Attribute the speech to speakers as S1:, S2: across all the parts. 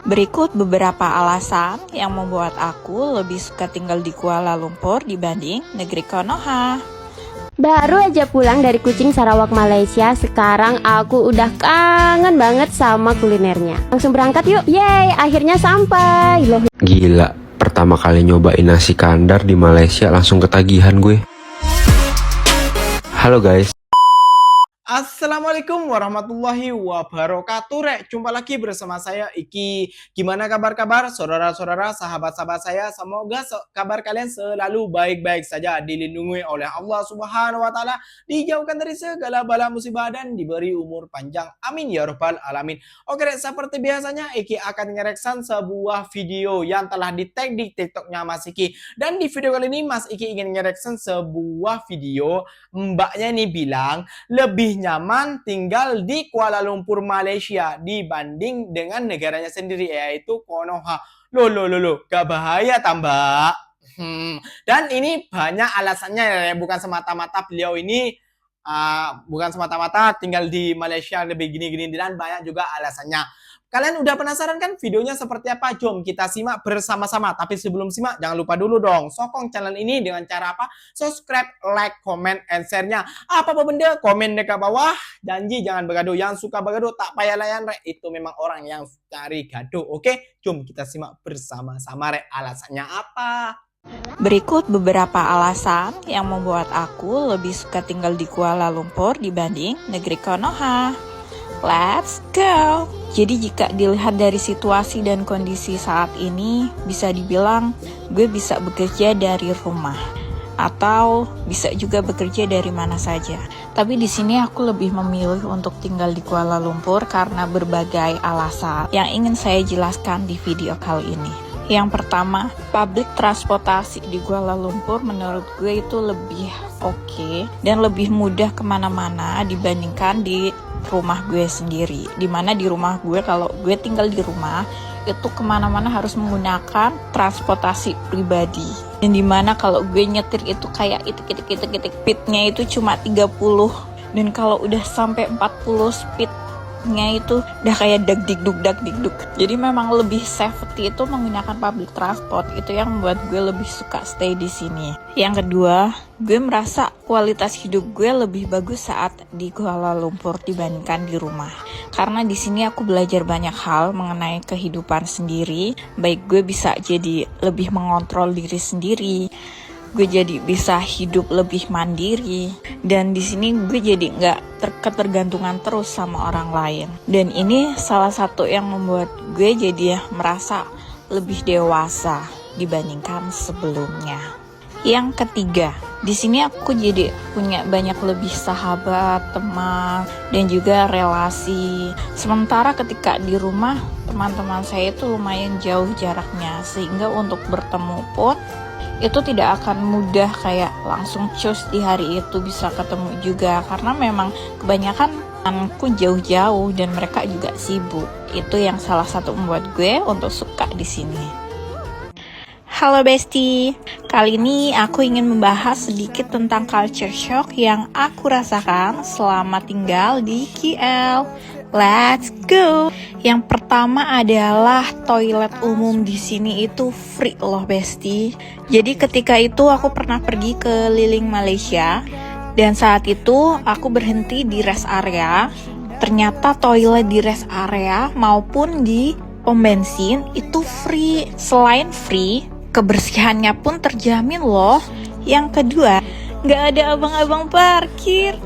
S1: Berikut beberapa alasan yang membuat aku lebih suka tinggal di Kuala Lumpur dibanding negeri Konoha.
S2: Baru aja pulang dari Kuching Sarawak Malaysia, sekarang aku udah kangen banget sama kulinernya. Langsung berangkat yuk, yeay, akhirnya sampai loh.
S3: Gila, pertama kali nyobain nasi kandar di Malaysia langsung ketagihan gue. Halo guys.
S4: Assalamualaikum warahmatullahi wabarakatuh. Rek, jumpa lagi bersama saya Iki. Gimana kabar-kabar saudara-saudara, sahabat-sahabat saya? Semoga kabar kalian selalu baik-baik saja, dilindungi oleh Allah Subhanahu wa taala, dijauhkan dari segala bala musibah dan diberi umur panjang. Amin ya rabbal alamin. Oke, Rek, seperti biasanya Iki akan ngereksan sebuah video yang telah di-tag di TikToknya Mas Iki. Dan di video kali ini Mas Iki ingin ngereksan sebuah video mbaknya nih bilang lebih nyaman tinggal di Kuala Lumpur Malaysia dibanding dengan negaranya sendiri, yaitu Konoha. Loh, gak bahaya tambah. Dan ini banyak alasannya ya, bukan semata-mata beliau ini bukan semata-mata tinggal di Malaysia lebih gini-gini, dan banyak juga alasannya. Kalian udah penasaran kan videonya seperti apa? Jom kita simak bersama-sama. Tapi sebelum simak, jangan lupa dulu dong sokong channel ini dengan cara apa? Subscribe, like, comment, and share-nya. Apa-apa benda, komen dekat bawah. Janji jangan bergaduh. Yang suka bergaduh tak payah layan, Rek. Itu memang orang yang cari gaduh. Oke? Jom kita simak bersama-sama, Rek. Alasannya apa?
S1: Berikut beberapa alasan yang membuat aku lebih suka tinggal di Kuala Lumpur dibanding negeri Konoha. Let's go! Jadi jika dilihat dari situasi dan kondisi saat ini, bisa dibilang gue bisa bekerja dari rumah atau bisa juga bekerja dari mana saja. Tapi di sini aku lebih memilih untuk tinggal di Kuala Lumpur karena berbagai alasan yang ingin saya jelaskan di video kali ini. Yang pertama, public transportasi di Kuala Lumpur menurut gue itu lebih oke dan lebih mudah kemana-mana dibandingkan di rumah gue sendiri. Dimana di rumah gue, kalau gue tinggal di rumah, itu kemana-mana harus menggunakan transportasi pribadi. Dan dimana kalau gue nyetir itu kayak itik-itik speednya itu cuma 30. Dan kalau udah sampai 40 speednya itu udah kayak dag-digduk. Jadi memang lebih safety itu menggunakan public transport. Itu yang membuat gue lebih suka stay di sini. Yang kedua, gue merasa kualitas hidup gue lebih bagus saat di Kuala Lumpur dibandingkan di rumah. Karena di sini aku belajar banyak hal mengenai kehidupan sendiri. Baik gue bisa jadi lebih mengontrol diri sendiri. Gue jadi bisa hidup lebih mandiri, dan di sini gue jadi nggak ketergantungan terus sama orang lain. Dan ini salah satu yang membuat gue jadi merasa lebih dewasa dibandingkan sebelumnya. Yang ketiga, di sini aku jadi punya banyak lebih sahabat, teman, dan juga relasi. Sementara ketika di rumah, teman-teman saya itu lumayan jauh jaraknya, sehingga untuk bertemu pun itu tidak akan mudah kayak langsung cus di hari itu bisa ketemu juga, karena memang kebanyakan anakku jauh-jauh dan mereka juga sibuk. Itu yang salah satu membuat gue untuk suka di sini. Halo Besti, kali ini aku ingin membahas sedikit tentang culture shock yang aku rasakan selama tinggal di KL. Let's go. Yang pertama adalah toilet umum di sini itu free loh Besti. Jadi ketika itu aku pernah pergi ke keliling Malaysia, dan saat itu aku berhenti di rest area. Ternyata toilet di rest area maupun di pom bensin itu free. Selain free, kebersihannya pun terjamin loh. Yang kedua, nggak ada abang-abang parkir.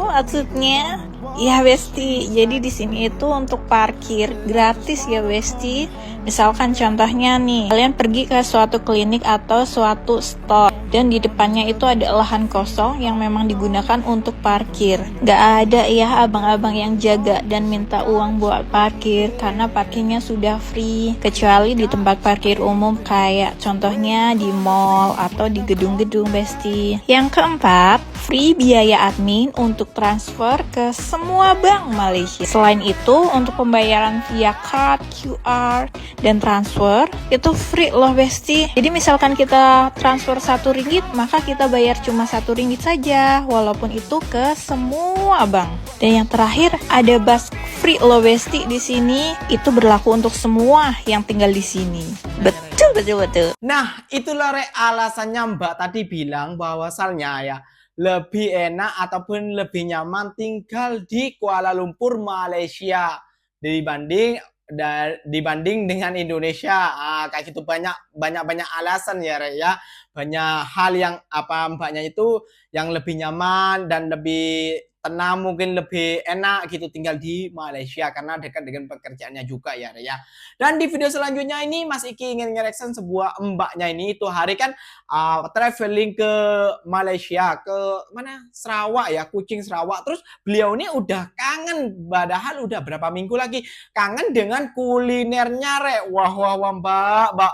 S1: Maksudnya? Ya Besti, jadi di sini itu untuk parkir gratis ya Besti. Misalkan contohnya nih, kalian pergi ke suatu klinik atau suatu store, dan di depannya itu ada lahan kosong yang memang digunakan untuk parkir. Gak ada ya abang-abang yang jaga dan minta uang buat parkir, karena parkirnya sudah free. Kecuali di tempat parkir umum kayak contohnya di mall atau di gedung-gedung Besti. Yang keempat, free biaya admin untuk transfer ke semua bank Malaysia. Selain itu, untuk pembayaran via card, QR, dan transfer itu free loh Besti. Jadi misalkan kita transfer RM1, maka kita bayar cuma RM1 saja, walaupun itu ke semua bank. Dan yang terakhir ada bus free low Besti di sini. Itu berlaku untuk semua yang tinggal di sini. Betul.
S4: Nah, itulah alasannya Mbak tadi bilang bahwasalnya ya lebih enak ataupun lebih nyaman tinggal di Kuala Lumpur, Malaysia dibanding dengan Indonesia. Kayak gitu banyak alasan ya, Rek ya. Banyak hal yang mbaknya itu yang lebih nyaman dan lebih tenang, mungkin lebih enak gitu tinggal di Malaysia karena dekat dengan pekerjaannya juga ya, Rek ya. Dan di video selanjutnya ini Mas Iki ingin nge-reaction sebuah mbaknya ini itu hari kan traveling ke Malaysia, ke mana, Sarawak ya, Kuching Sarawak. Terus beliau ini udah kangen, padahal udah berapa minggu lagi kangen dengan kulinernya, Rek. Wah mbak.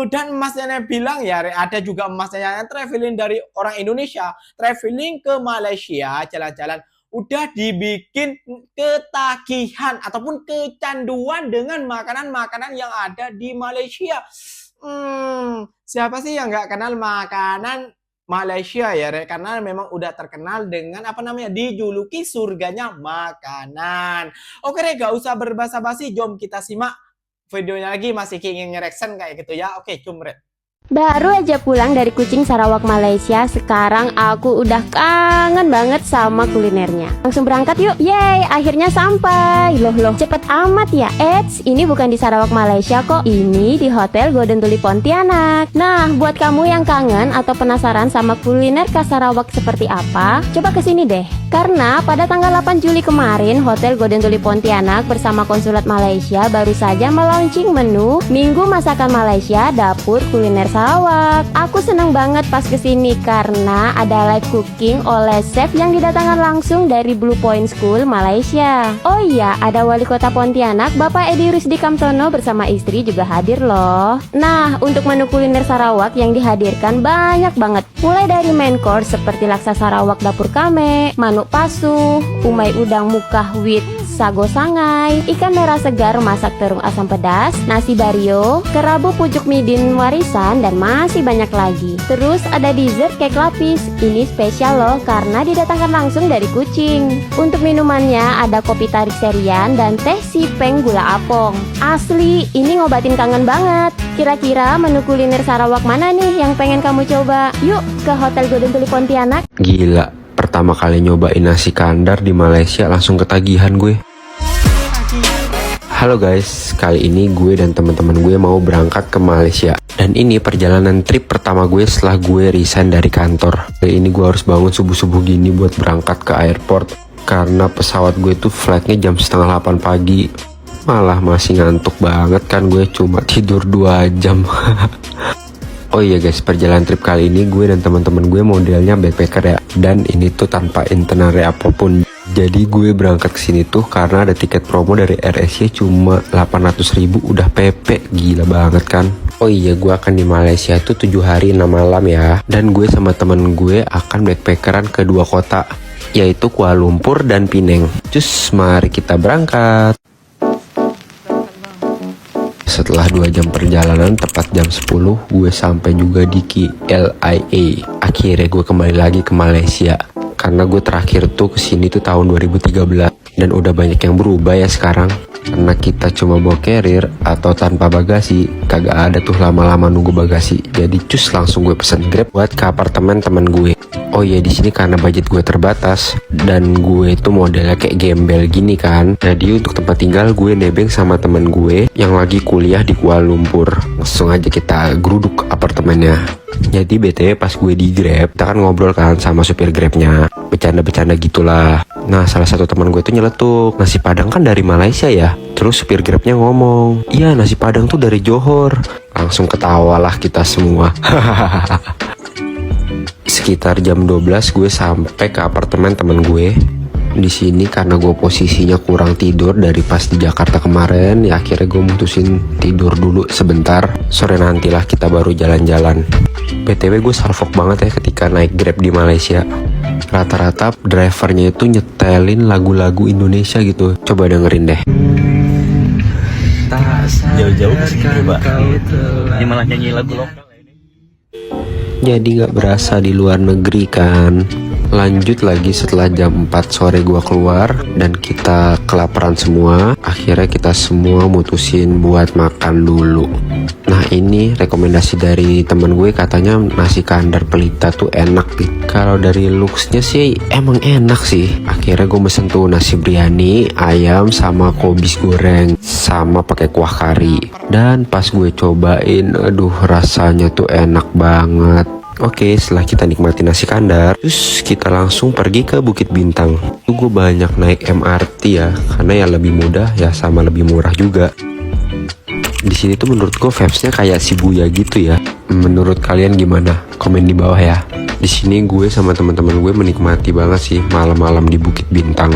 S4: Dan emasnya bilang ya, Rek, ada juga emasnya yang traveling dari orang Indonesia, traveling ke Malaysia, jalan-jalan udah dibikin ketagihan ataupun kecanduan dengan makanan-makanan yang ada di Malaysia. Siapa sih yang nggak kenal makanan Malaysia ya, Rek? Karena memang udah terkenal dengan dijuluki surganya makanan. Oke, Rek, gak usah berbasa-basi, jom kita simak videonya lagi. Masih ingin nge-reaction kayak gitu ya. Oke, jom, Rek.
S2: Baru aja pulang dari Kuching Sarawak Malaysia, sekarang aku udah kangen banget sama kulinernya. Langsung berangkat yuk. Yeay, akhirnya sampai. Loh, cepet amat ya. Eits, ini bukan di Sarawak Malaysia kok. Ini di Hotel Golden Tulip Pontianak. Nah, buat kamu yang kangen atau penasaran sama kuliner khas Sarawak seperti apa, coba kesini deh. Karena pada tanggal 8 Juli kemarin, Hotel Golden Tulip Pontianak bersama Konsulat Malaysia baru saja melaunching menu Minggu Masakan Malaysia Dapur Kuliner Sarawak. Aku seneng banget pas kesini karena ada live cooking oleh chef yang didatangkan langsung dari Blue Point School Malaysia. Oh iya, ada Wali Kota Pontianak Bapak Edi Rusdi Kamtono bersama istri juga hadir loh. Nah, untuk menu kuliner Sarawak yang dihadirkan banyak banget. Mulai dari main course seperti laksa Sarawak Dapur Kame, manuk pasu, umai udang mukah with sago sangai, ikan merah segar masak terung asam pedas, nasi bario, kerabu pucuk midin warisan, dan masih banyak lagi. Terus ada dessert cake lapis. Ini spesial loh karena didatangkan langsung dari Kuching. Untuk minumannya ada kopi tarik serian dan teh sipeng gula apong. Asli, ini ngobatin kangen banget. Kira-kira menu kuliner Sarawak mana nih yang pengen kamu coba? Yuk ke Hotel Golden Tulip Pontianak.
S3: Gila, pertama kali nyobain nasi kandar di Malaysia langsung ketagihan gue. Halo guys, kali ini gue dan teman-teman gue mau berangkat ke Malaysia. Dan ini perjalanan trip pertama gue setelah gue resign dari kantor. Kali ini gue harus bangun subuh-subuh gini buat berangkat ke airport karena pesawat gue tuh flightnya jam 7:30 pagi. Malah masih ngantuk banget kan, gue cuma tidur 2 jam. Oh iya guys, perjalanan trip kali ini gue dan teman-teman gue modelnya backpacker ya. Dan ini tuh tanpa itinerary apapun. Jadi gue berangkat ke sini tuh karena ada tiket promo dari AirAsia cuma 800.000 udah PP. Gila banget kan. Oh iya, gue akan di Malaysia tuh 7 hari 6 malam ya. Dan gue sama temen gue akan backpackeran ke 2 kota, yaitu Kuala Lumpur dan Penang. Cus, mari kita berangkat. Setelah 2 jam perjalanan, tepat jam 10, gue sampai juga di KLIA. Akhirnya gue kembali lagi ke Malaysia. Karena gue terakhir tuh kesini tuh tahun 2013. Dan udah banyak yang berubah ya sekarang. Karena kita cuma bawa carrier atau tanpa bagasi, kagak ada tuh lama-lama nunggu bagasi. Jadi cus, langsung gue pesen Grab buat ke apartemen teman gue. Oh iya, di sini karena budget gue terbatas dan gue itu modelnya kayak gembel gini kan. Jadi untuk tempat tinggal gue nebeng sama temen gue yang lagi kuliah di Kuala Lumpur. Langsung aja kita geruduk apartemennya. Jadi BTW pas gue di Grab, kita kan ngobrol kan sama supir Grabnya, bercanda-bercanda gitulah. Nah, salah satu teman gue itu nyeletuk, nasi padang kan dari Malaysia ya. Terus supir Grabnya ngomong, iya nasi padang tuh dari Johor. Langsung ketawalah kita semua. Sekitar jam 12 gue sampai ke apartemen temen gue. Di sini karena gue posisinya kurang tidur dari pas di Jakarta kemarin, ya akhirnya gue mutusin tidur dulu sebentar. Sore nantilah kita baru jalan-jalan. BTW gue salfok banget ya ketika naik Grab di Malaysia. Rata-rata drivernya itu nyetelin lagu-lagu Indonesia gitu. Coba dengerin deh.
S5: Jauh-jauh ke sini Pak. Ini malah nyanyi lagu lokal.
S3: Jadi gak berasa di luar negeri kan. Lanjut lagi setelah jam 4 sore gua keluar dan kita kelaparan semua. Akhirnya kita semua mutusin buat makan dulu. Nah ini rekomendasi dari temen gue, katanya nasi kandar Pelita tuh enak gitu. Kalau dari looksnya sih emang enak sih. Akhirnya gue mesen tuh nasi biryani, ayam sama kobis goreng sama pakai kuah kari. Dan pas gue cobain, aduh rasanya tuh enak banget. Oke, setelah kita nikmati nasi kandar, terus kita langsung pergi ke Bukit Bintang. Itu gue banyak naik MRT ya, karena ya lebih mudah ya sama lebih murah juga. Di sini tuh menurut gue vibes-nya kayak Shibuya gitu ya. Menurut kalian gimana? Komen di bawah ya. Di sini gue sama teman-teman gue menikmati banget sih malam-malam di Bukit Bintang.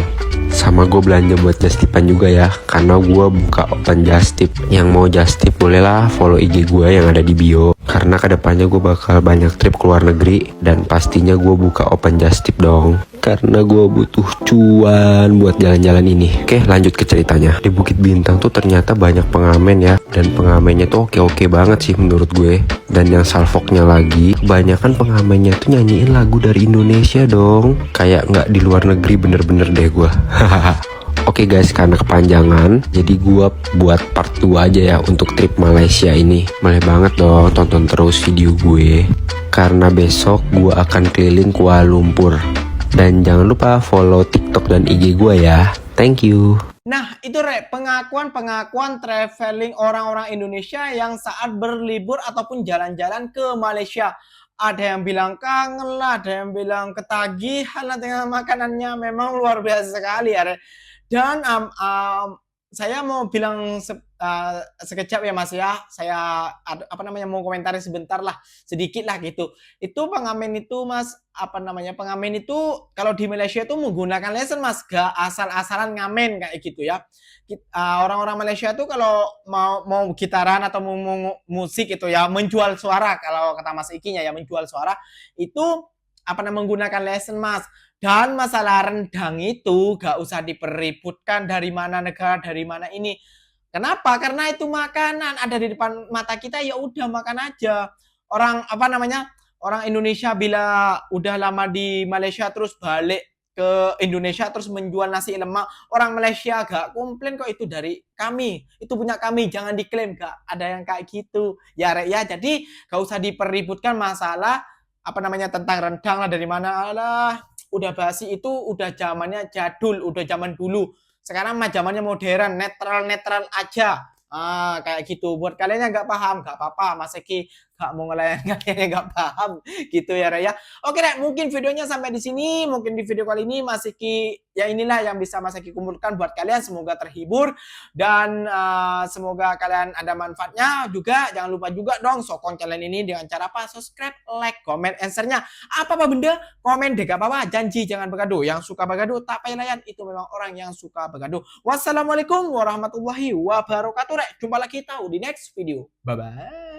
S3: Sama gue belanja buat Justipan juga ya, karena gue buka open Justip. Yang mau Justip bolehlah follow IG gue yang ada di bio. Karena kedepannya gue bakal banyak trip ke luar negeri dan pastinya gue buka open Justip dong. Karena gue butuh cuan buat jalan-jalan ini. Oke, lanjut ke ceritanya. Di Bukit Bintang tuh ternyata banyak pengamen ya, dan pengamennya tuh oke-oke banget sih menurut gue. Dan yang salfoknya lagi, kebanyakan pengamennya tuh nyanyiin lagu dari Indonesia dong. Kayak nggak di luar negeri bener-bener deh gue. Oke guys, karena kepanjangan, jadi gua buat part 2 aja ya untuk trip Malaysia ini. Boleh banget dong tonton terus video gue, karena besok gua akan keliling Kuala Lumpur. Dan jangan lupa follow TikTok dan IG gua ya. Thank you.
S4: Nah, itu pengakuan traveling orang-orang Indonesia yang saat berlibur ataupun jalan-jalan ke Malaysia. Ada yang bilang kangen lah, ada yang bilang ketagihan lah dengan makanannya. Memang luar biasa sekali ya. Dan saya mau bilang sekejap ya Mas ya. Saya mau komentari sebentar lah, sedikit lah gitu. Itu pengamen itu Mas, pengamen itu kalau di Malaysia itu menggunakan lesen Mas, gak asal-asalan ngamen kayak gitu ya. Orang-orang Malaysia tuh kalau mau gitaran atau mau musik itu ya, menjual suara, kalau kata Mas Ikinya ya, menjual suara itu menggunakan lesen Mas. Dan masalah rendang itu gak usah dipeributkan dari mana negara, dari mana ini. Kenapa? Karena itu makanan ada di depan mata kita, ya udah makan aja. Orang orang Indonesia bila udah lama di Malaysia terus balik ke Indonesia terus menjual nasi lemak, orang Malaysia gak komplain kok, itu dari kami, itu punya kami, jangan diklaim, gak ada yang kayak gitu. Ya Rek ya, jadi gak usah dipeributkan masalah tentang rendang lah dari mana lah. Udah basi, itu udah zamannya jadul, udah zaman dulu. Sekarang mah zamannya modern, netral aja. Kayak gitu. Buat kalian yang nggak paham, nggak apa-apa. Mas Eki nggak mau ngelayan kalian yang nggak paham. Gitu ya, Raya. Oke, Rek. Mungkin videonya sampai di sini. Mungkin di video kali ini Mas Eki, ya inilah yang bisa Mas Eki kumpulkan buat kalian. Semoga terhibur. Dan semoga kalian ada manfaatnya juga. Jangan lupa juga dong sokong channel ini dengan cara apa? Subscribe, like, comment, answernya. Apa-apa benda, komen deh, gak apa-apa. Janji jangan bergaduh. Yang suka bergaduh tak payah layan. Itu memang orang yang suka bergaduh. Wassalamualaikum warahmatullahi wabarakatuh. Jumpa lagi tahu di next video. Bye-bye.